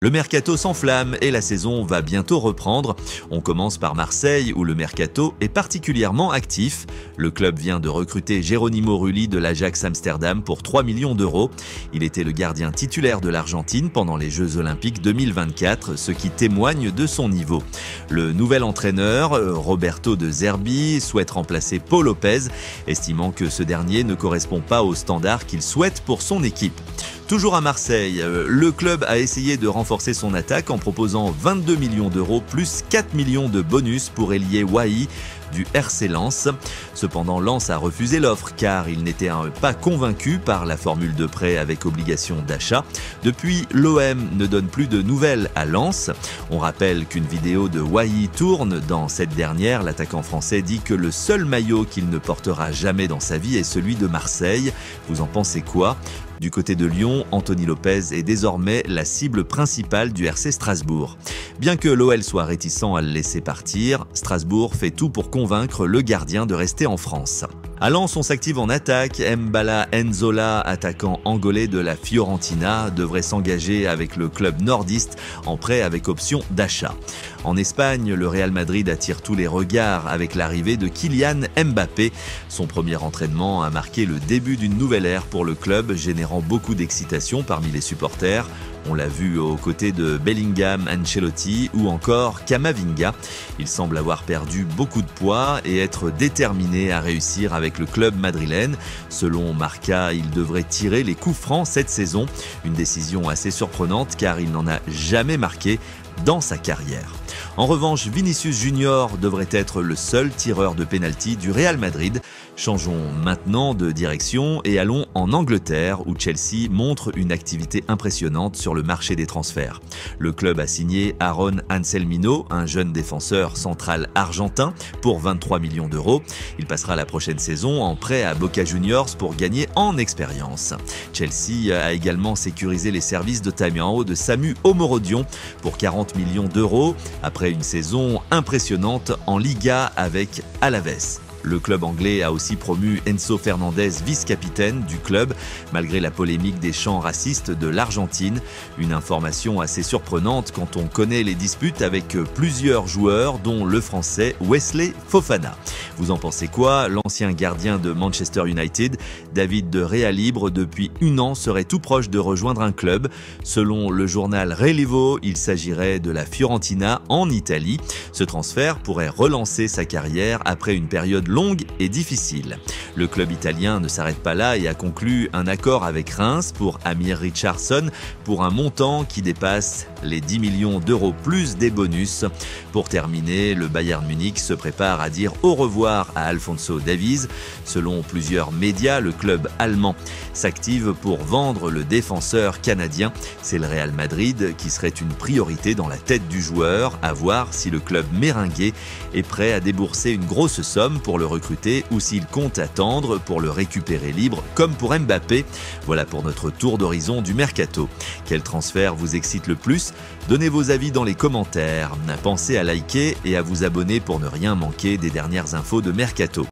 Le mercato s'enflamme et la saison va bientôt reprendre. On commence par Marseille où le mercato est particulièrement actif. Le club vient de recruter Geronimo Rulli de l'Ajax Amsterdam pour 3 millions d'euros. Il était le gardien titulaire de l'Argentine pendant les Jeux Olympiques 2024, ce qui témoigne de son niveau. Le nouvel entraîneur, Roberto De Zerbi, souhaite remplacer Pau Lopez, estimant que ce dernier ne correspond pas aux standards qu'il souhaite pour son équipe. Toujours à Marseille, le club a essayé de renforcer son attaque en proposant 22 millions d'euros plus 4 millions de bonus pour Elie Wahi du RC Lens. Cependant, Lens a refusé l'offre car il n'était pas convaincu par la formule de prêt avec obligation d'achat. Depuis, l'OM ne donne plus de nouvelles à Lens. On rappelle qu'une vidéo de Wahi tourne. Dans cette dernière, l'attaquant français dit que le seul maillot qu'il ne portera jamais dans sa vie est celui de Marseille. Vous en pensez quoi ? Du côté de Lyon, Anthony Lopez est désormais la cible principale du RC Strasbourg. Bien que l'OL soit réticent à le laisser partir, Strasbourg fait tout pour convaincre le gardien de rester en France. À Lens, on s'active en attaque. Mbala Nzola, attaquant angolais de la Fiorentina, devrait s'engager avec le club nordiste en prêt avec option d'achat. En Espagne, le Real Madrid attire tous les regards avec l'arrivée de Kylian Mbappé. Son premier entraînement a marqué le début d'une nouvelle ère pour le club, générant beaucoup d'excitation parmi les supporters. On l'a vu aux côtés de Bellingham, Ancelotti ou encore Camavinga. Il semble avoir perdu beaucoup de poids et être déterminé à réussir avec le club madrilène. Selon Marca, il devrait tirer les coups francs cette saison. Une décision assez surprenante car il n'en a jamais marqué dans sa carrière. En revanche, Vinicius Junior devrait être le seul tireur de pénalty du Real Madrid. Changeons maintenant de direction et allons en Angleterre où Chelsea montre une activité impressionnante sur le marché des transferts. Le club a signé Aaron Anselmino, un jeune défenseur central argentin, pour 23 millions d'euros. Il passera la prochaine saison en prêt à Boca Juniors pour gagner en expérience. Chelsea a également sécurisé les services de taille en haut de Samu Omorodion pour 40 millions d'euros après une saison impressionnante en Liga avec Alaves. Le club anglais a aussi promu Enzo Fernandez vice-capitaine du club, malgré la polémique des chants racistes de l'Argentine. Une information assez surprenante quand on connaît les disputes avec plusieurs joueurs, dont le français Wesley Fofana. Vous en pensez quoi ? L'ancien gardien de Manchester United, David de Réa Libre, depuis 1 an, serait tout proche de rejoindre un club. Selon le journal Relevo, il s'agirait de la Fiorentina en Italie. Ce transfert pourrait relancer sa carrière après une période longue et difficile. Le club italien ne s'arrête pas là et a conclu un accord avec Reims pour Amir Richardson pour un montant qui dépasse les 10 millions d'euros plus des bonus. Pour terminer, le Bayern Munich se prépare à dire au revoir à Alphonso Davies. Selon plusieurs médias, le club allemand s'active pour vendre le défenseur canadien. C'est le Real Madrid qui serait une priorité dans la tête du joueur, à voir si le club méringué est prêt à débourser une grosse somme pour le recruter ou s'il compte attendre pour le récupérer libre comme pour Mbappé. Voilà pour notre tour d'horizon du mercato. Quel transfert vous excite le plus ? Donnez vos avis dans les commentaires. Pensez à liker et à vous abonner pour ne rien manquer des dernières infos de mercato.